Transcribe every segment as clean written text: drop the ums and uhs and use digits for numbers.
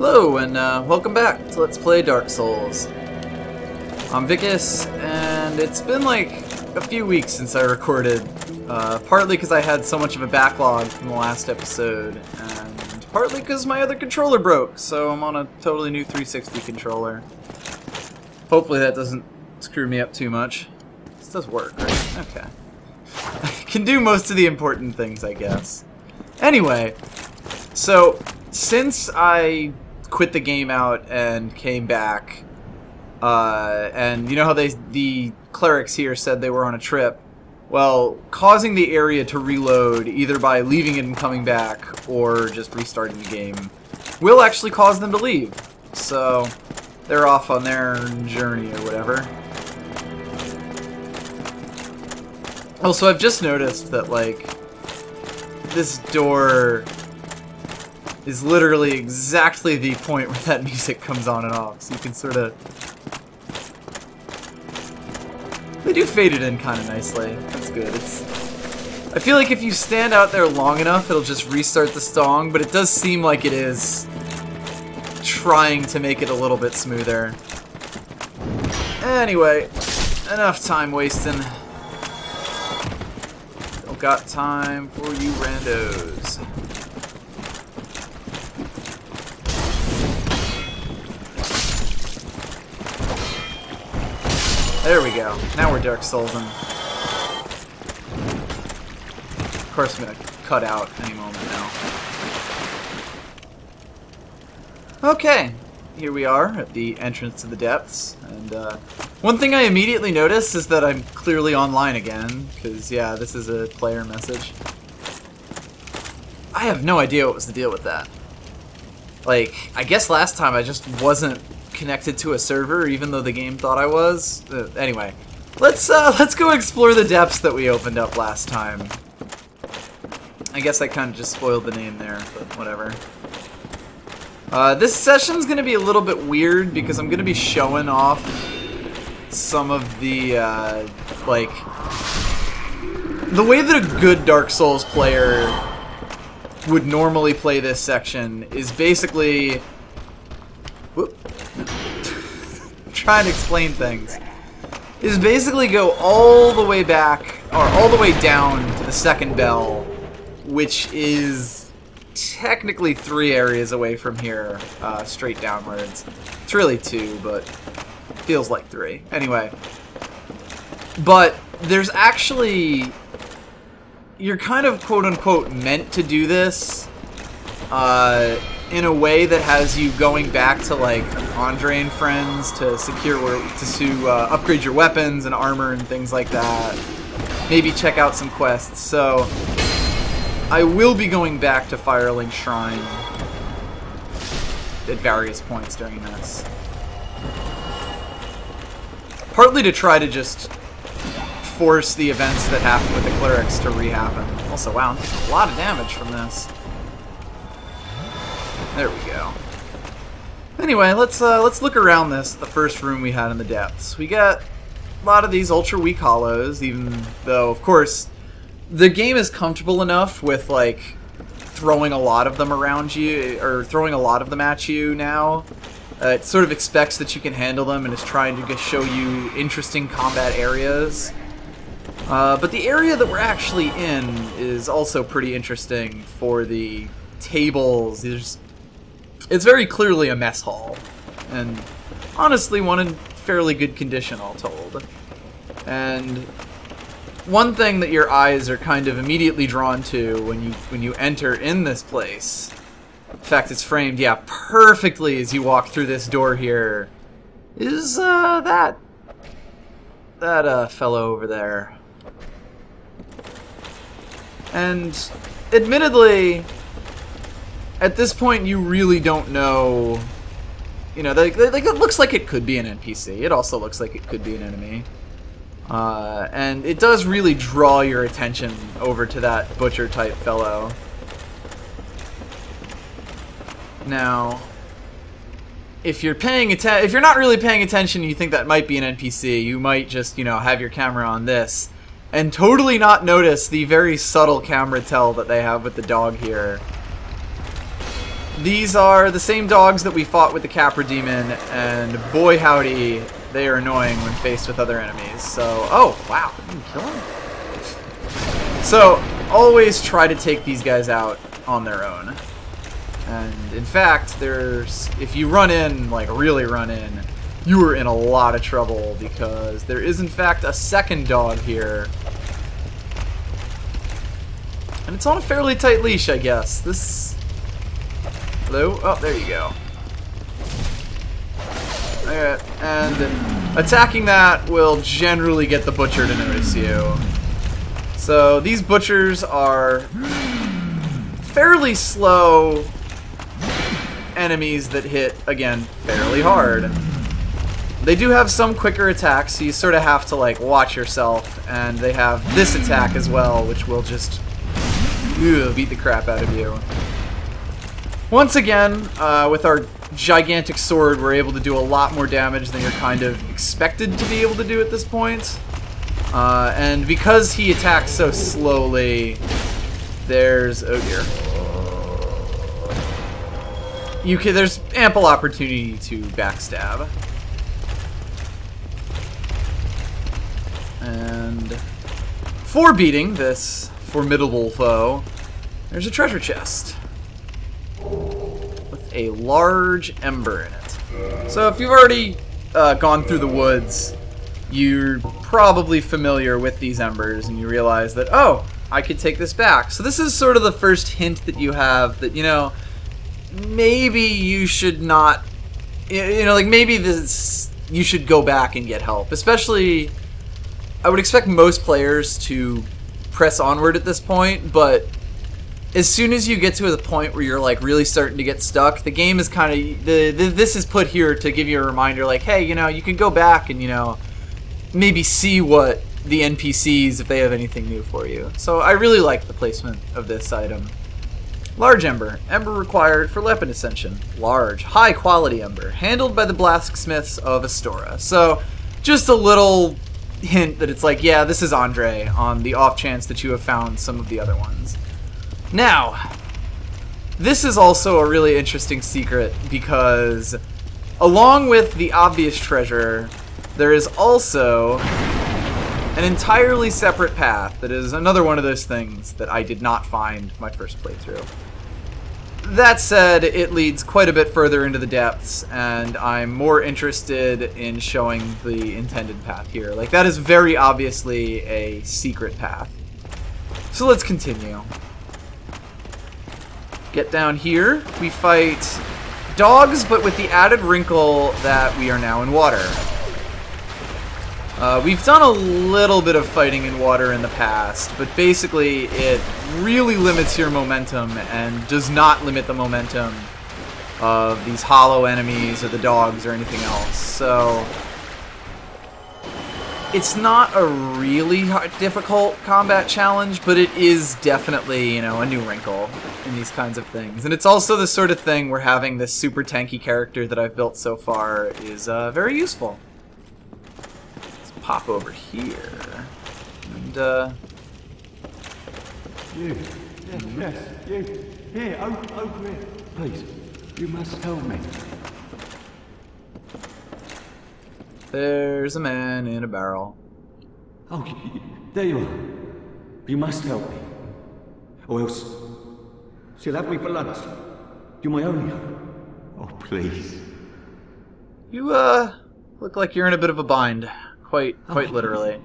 Hello, and welcome back to Let's Play Dark Souls. I'm Vicas, and it's been like a few weeks since I recorded, partly because I had so much of a backlog from the last episode, and partly because my other controller broke, so I'm on a totally new 360 controller. Hopefully that doesn't screw me up too much. This does work, right? Okay. I can do most of the important things, I guess. Anyway, so since I quit the game out and came back, and you know how the clerics here said they were on a trip? Well, causing the area to reload, either by leaving it and coming back, or just restarting the game, will actually cause them to leave. So, they're off on their journey or whatever. Also, I've just noticed that, like, this door is literally exactly the point where that music comes on and off, so you can sort of... They do fade it in kind of nicely. That's good. I feel like if you stand out there long enough, it'll just restart the song, but it does seem like it is trying to make it a little bit smoother. Anyway, enough time wasting. Don't got time for you randos. There we go. Now we're Dark Soulsing. Of course I'm gonna cut out any moment now. Okay, here we are at the entrance to the depths, and one thing I immediately noticed is that I'm clearly online again, because yeah, this is a player message. I have no idea what was the deal with that. Like, I guess last time I just wasn't connected to a server, even though the game thought I was. Anyway, let's go explore the depths that we opened up last time. I guess I kind of just spoiled the name there, but whatever. This session's gonna be a little bit weird because I'm gonna be showing off some of the like the way that a good Dark Souls player would normally play this section is basically trying to explain things, is basically go all the way back, or all the way down to the second bell, which is technically 3 areas away from here, straight downwards. It's really 2, but feels like 3. Anyway, but there's actually, you're kind of quote-unquote meant to do this, in a way that has you going back to like Andre and friends to upgrade your weapons and armor and things like that. Maybe check out some quests. So I will be going back to Firelink Shrine at various points during this. Partly to try to just force the events that happen with the clerics to re-happen. Also, wow, a lot of damage from this. There we go. Anyway, let's look around the first room we had in the depths. We got a lot of these ultra weak hollows, even though, of course, the game is comfortable enough with like throwing a lot of them around you, or throwing a lot of them at you now. It sort of expects that you can handle them and is trying to just show you interesting combat areas. But the area that we're actually in is also pretty interesting for the tables. It's very clearly a mess hall, and honestly one in fairly good condition, all told. And one thing that your eyes are kind of immediately drawn to when you enter in this place, in fact it's framed, yeah, perfectly as you walk through this door here, is that fellow over there. And admittedly, at this point, you really don't know, you know, like it looks like it could be an NPC. It also looks like it could be an enemy. And it does really draw your attention over to that butcher-type fellow. Now, if you're not really paying attention and you think that might be an NPC, you might just, you know, have your camera on this and totally not notice the very subtle camera tell that they have with the dog here. These are the same dogs that we fought with the Capra Demon, and boy howdy, they are annoying when faced with other enemies. So, oh, wow, I didn't kill him? So, always try to take these guys out on their own. And, in fact, if you run in, like really run in, you are in a lot of trouble, because there is, in fact, a second dog here. And it's on a fairly tight leash, I guess. Hello? Oh, there you go. Alright, and attacking that will generally get the butcher to notice you. So these butchers are fairly slow enemies that hit, again, fairly hard. They do have some quicker attacks, so you sort of have to like watch yourself, and they have this attack as well, which will just beat the crap out of you. Once again, with our gigantic sword, we're able to do a lot more damage than you're kind of expected to be able to do at this point. And because he attacks so slowly, there's... oh dear. There's ample opportunity to backstab. And for beating this formidable foe, there's a treasure chest with a large ember in it. So if you've already gone through the woods, you're probably familiar with these embers, and you realize that, oh, I could take this back. So this is sort of the first hint that you have that, you know, maybe you should not, you know, like maybe you should go back and get help. Especially, I would expect most players to press onward at this point, but as soon as you get to the point where you're like really starting to get stuck, the game is kind of, this is put here to give you a reminder, like, hey, you know, you can go back and, you know, maybe see what the NPCs, if they have anything new for you. So I really like the placement of this item. Large ember. Ember required for weapon ascension. Large, high quality ember. Handled by the blacksmiths of Astora. So just a little hint that it's like, yeah, this is Andre, on the off chance that you have found some of the other ones. Now, this is also a really interesting secret, because along with the obvious treasure, there is also an entirely separate path that is another one of those things that I did not find my first playthrough. That said, it leads quite a bit further into the depths, and I'm more interested in showing the intended path here. Like, that is very obviously a secret path. So let's continue. Get down here. We fight dogs, but with the added wrinkle that we are now in water. We've done a little bit of fighting in water in the past, but basically it really limits your momentum and does not limit the momentum of these hollow enemies or the dogs or anything else. So it's not a really difficult combat challenge, but it is definitely, you know, a new wrinkle in these kinds of things. And it's also the sort of thing where having this super tanky character that I've built so far is very useful. Pop over here, and you, yes, you, here, over here, please, you must help me. There's a man in a barrel. Oh, there you are. You must help me, or else she'll have me for lunch. You're my only hope. Oh, please. You look like you're in a bit of a bind. Quite literally.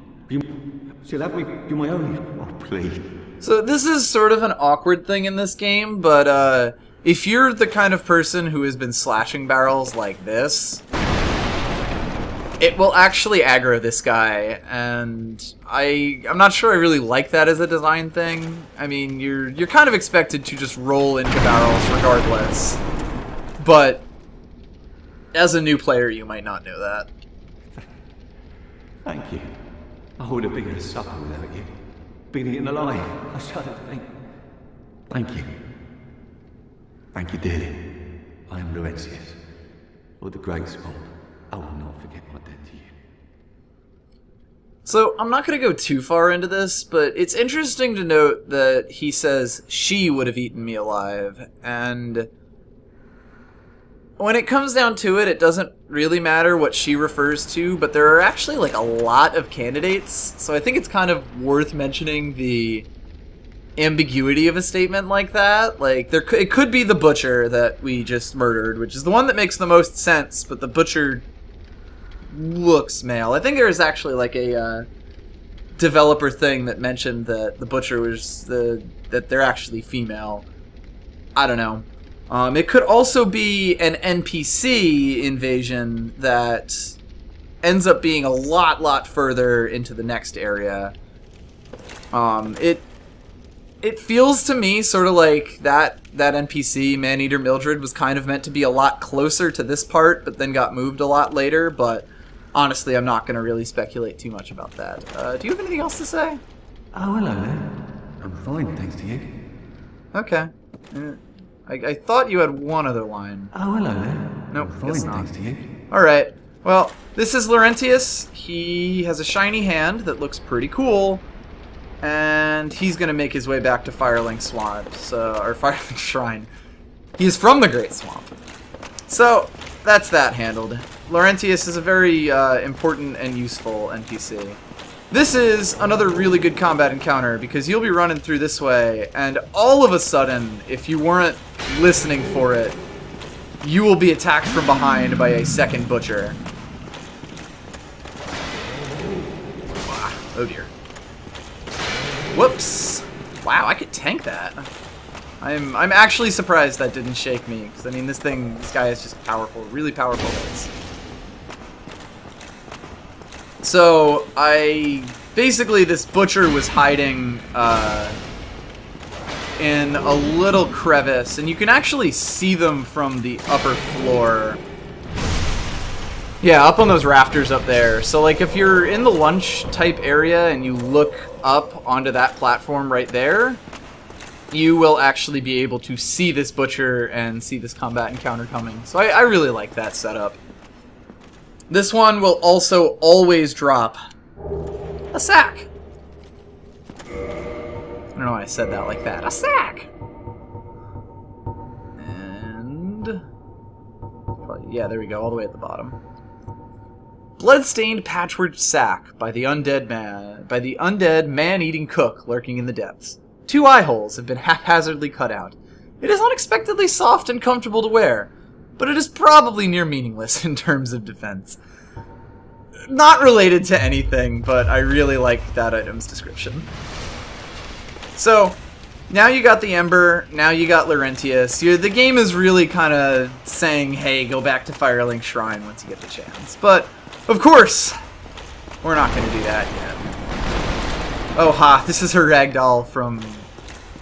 She'll have me. You're my only. Oh, please. So this is sort of an awkward thing in this game, but if you're the kind of person who has been slashing barrels like this, it will actually aggro this guy, and I'm not sure I really like that as a design thing. I mean, you're kind of expected to just roll into barrels regardless, but as a new player, you might not know that. Thank you. I would have been a supper without you. Been eaten alive. I shudder to think. Thank you. Thank you dearly. I am Laurentius, or the Great Swamp. I will not forget my debt to you. So, I'm not going to go too far into this, but it's interesting to note that he says she would have eaten me alive, and when it comes down to it, it doesn't really matter what she refers to, but there are actually like a lot of candidates, so I think it's kind of worth mentioning the ambiguity of a statement like that. Like, it could be the butcher that we just murdered, which is the one that makes the most sense, but the butcher looks male. I think there's actually like a developer thing that mentioned that the butcher was that they're actually female. I don't know. It could also be an NPC invasion that ends up being a lot further into the next area. It feels to me sort of like that NPC, Maneater Mildred, was kind of meant to be a lot closer to this part, but then got moved a lot later, but honestly, I'm not going to really speculate too much about that. Do you have anything else to say? Oh, hello there. I'm fine, thanks to you. Okay. I thought you had one other line. Oh, hello there. Nope, I'm fine, guess not. thanks to you. Alright, well, this is Laurentius. He has a shiny hand that looks pretty cool. And he's going to make his way back to Firelink Swamp, or Firelink Shrine. He is from the Great Swamp. So, that's that handled. Laurentius is a very important and useful NPC. This is another really good combat encounter, because you'll be running through this way, and all of a sudden, if you weren't listening for it, you will be attacked from behind by a second butcher. Oh dear. Whoops! Wow, I could tank that. I'm actually surprised that didn't shake me, because I mean this guy is just powerful, really powerful hits. So basically this butcher was hiding in a little crevice, and you can actually see them from the upper floor. Yeah, up on those rafters up there. So, like, if you're in the lunch type area and you look up onto that platform right there, you will actually be able to see this butcher and see this combat encounter coming. So I really like that setup. This one will also always drop a sack. I don't know why I said that like that. A sack! And... yeah, there we go, all the way at the bottom. Blood-stained patchwork sack by the undead man-eating cook lurking in the depths. 2 eye holes have been haphazardly cut out. It is unexpectedly soft and comfortable to wear, but it is probably near meaningless in terms of defense. Not related to anything, but I really like that item's description. So, now you got the Ember, now you got Laurentius. The game is really kind of saying, hey, go back to Firelink Shrine once you get the chance. But, of course, we're not going to do that yet. Oh ha, this is her ragdoll from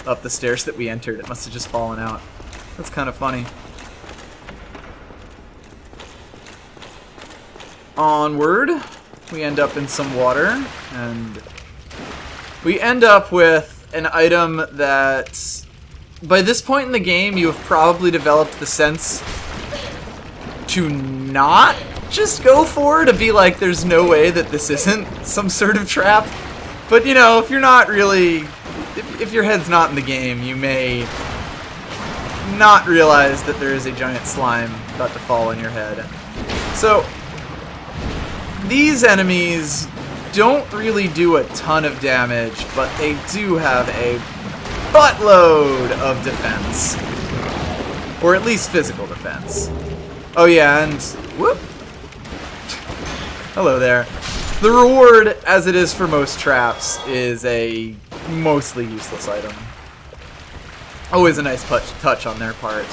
up the stairs that we entered. It must have just fallen out. That's kind of funny. Onward, we end up in some water, and we end up with an item that, by this point in the game, you have probably developed the sense to not just go for, to be like, there's no way that this isn't some sort of trap. But, you know, if you're not really, if your head's not in the game, you may not realize that there is a giant slime about to fall on your head. So, these enemies don't really do a ton of damage, but they do have a buttload of defense. Or at least physical defense. Oh yeah, and whoop! Hello there. The reward, as it is for most traps, is a mostly useless item. Always a nice touch on their part.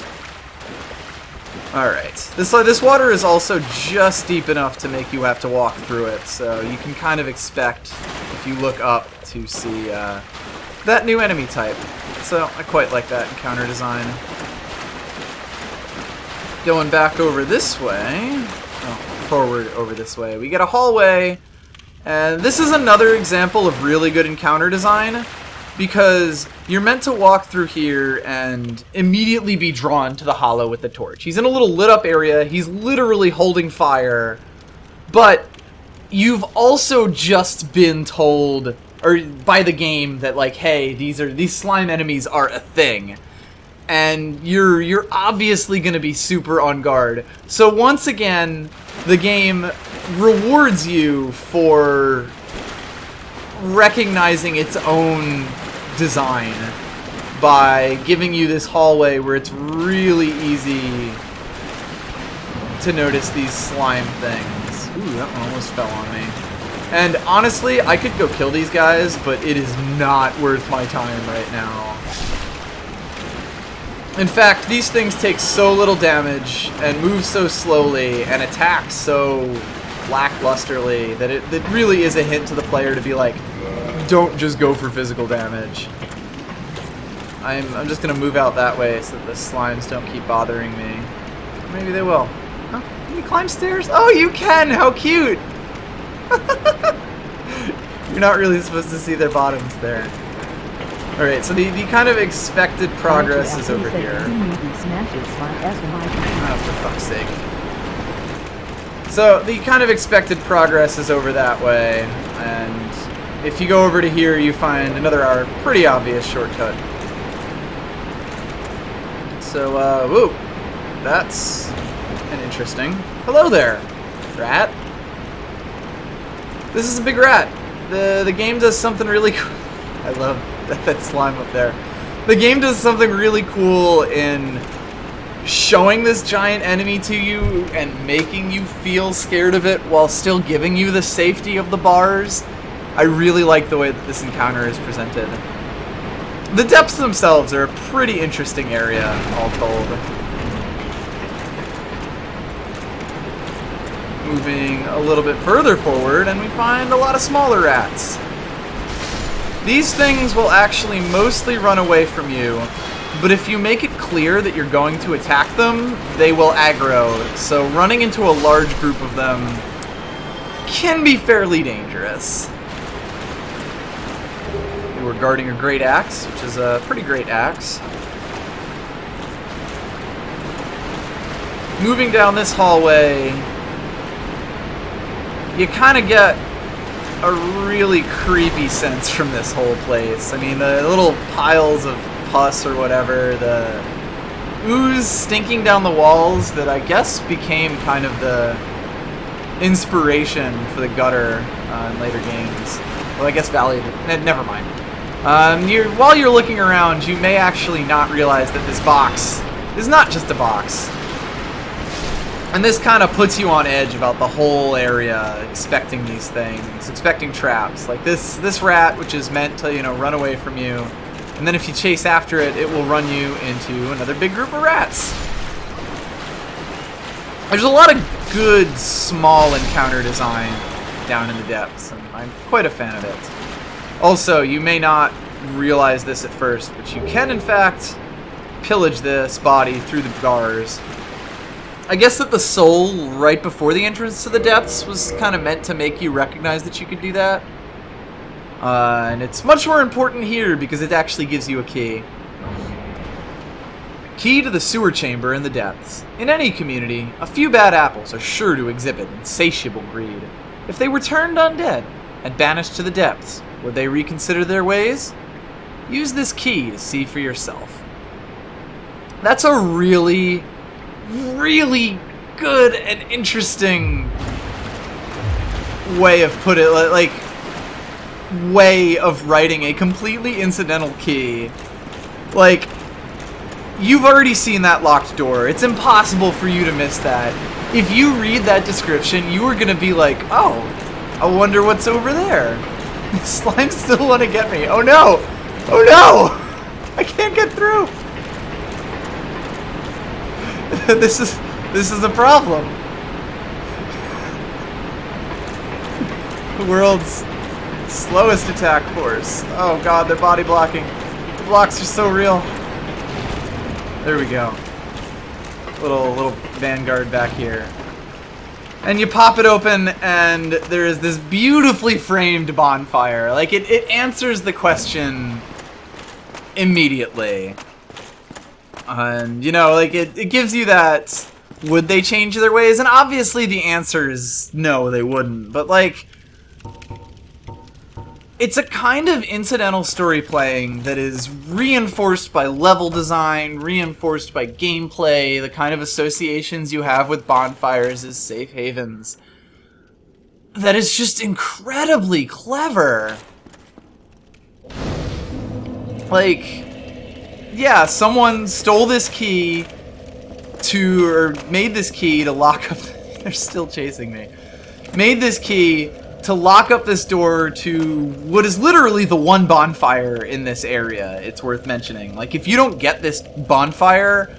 Alright, this water is also just deep enough to make you have to walk through it, so you can kind of expect, if you look up, to see that new enemy type. So I quite like that encounter design. Going back over this way, forward over this way, we get a hallway, and this is another example of really good encounter design, because you're meant to walk through here and immediately be drawn to the hollow with the torch. He's in a little lit up area, he's literally holding fire, but you've also just been told, or by the game, that like, hey, these slime enemies are a thing. and you're obviously going to be super on guard. So once again, the game rewards you for recognizing its own design by giving you this hallway where it's really easy to notice these slime things. Ooh, that one almost fell on me. And honestly, I could go kill these guys, but it is not worth my time right now. In fact, these things take so little damage and move so slowly and attack so lacklusterly that it really is a hint to the player to be like, don't just go for physical damage. I'm just gonna move out that way so that the slimes don't keep bothering me. Maybe they will. Huh? Can you climb stairs? Oh, you can! How cute! You're not really supposed to see their bottoms there. Alright, so the kind of expected progress is over here. Oh, for fuck's sake. So, the kind of expected progress is over that way, and if you go over to here, you find another pretty obvious shortcut. So, whoa, that's an interesting. Hello there, rat. This is a big rat. The game does something really cool. I love that slime up there. The game does something really cool in showing this giant enemy to you and making you feel scared of it while still giving you the safety of the bars. I really like the way that this encounter is presented. The depths themselves are a pretty interesting area, all told. Moving a little bit further forward, and we find a lot of smaller rats. These things will actually mostly run away from you, but if you make it clear that you're going to attack them, they will aggro, so running into a large group of them can be fairly dangerous. We're guarding a great axe, which is a pretty great axe. Moving down this hallway, you kind of get a really creepy sense from this whole place. I mean, the little piles of pus or whatever, the ooze stinking down the walls that I guess became kind of the inspiration for the gutter in later games. Well, I guess Valley did. Never mind. While you're looking around, you may actually not realize that this box is not just a box. And this kind of puts you on edge about the whole area, expecting these things, expecting traps. Like this rat, which is meant to, you know, run away from you. And then if you chase after it, it will run you into another big group of rats. There's a lot of good, small encounter design down in the depths, and I'm quite a fan of it. Also, you may not realize this at first, but you can, in fact, pillage this body through the bars. I guess that the soul right before the entrance to the depths was kind of meant to make you recognize that you could do that. And it's much more important here because it actually gives you a key. Key to the sewer chamber in the depths. In any community, a few bad apples are sure to exhibit insatiable greed. If they were turned undead and banished to the depths, would they reconsider their ways? Use this key to see for yourself. That's a really, really good and interesting way of way of writing a completely incidental key. Like, you've already seen that locked door. It's impossible for you to miss that. If you read that description, you are gonna be like, oh, I wonder what's over there. Slimes still want to get me. Oh no! Oh no! I can't get through. This is a problem. The world's slowest attack force. Oh god, they're body blocking. The blocks are so real. There we go. Little vanguard back here. And you pop it open, and there is this beautifully framed bonfire. Like, it answers the question immediately. And, you know, like, it gives you that, would they change their ways? And obviously the answer is no, they wouldn't. But, like, It's a kind of incidental story playing that is reinforced by level design, reinforced by gameplay, the kind of associations you have with bonfires as safe havens. That is just incredibly clever. Like, yeah, someone stole this key or made this key to lock up... They're still chasing me. Made this key to lock up this door to what is literally the one bonfire in this area. It's worth mentioning. Like, if you don't get this bonfire,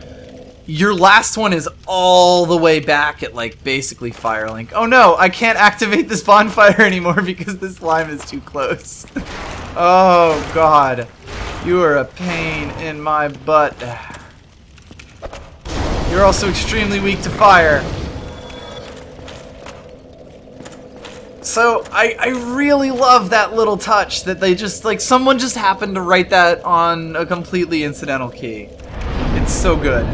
your last one is all the way back at, like, basically Firelink. Oh no, I can't activate this bonfire anymore because this slime is too close. Oh god. You are a pain in my butt. You're also extremely weak to fire. So, I really love that little touch that they just, like, someone just happened to write that on a completely incidental key. It's so good.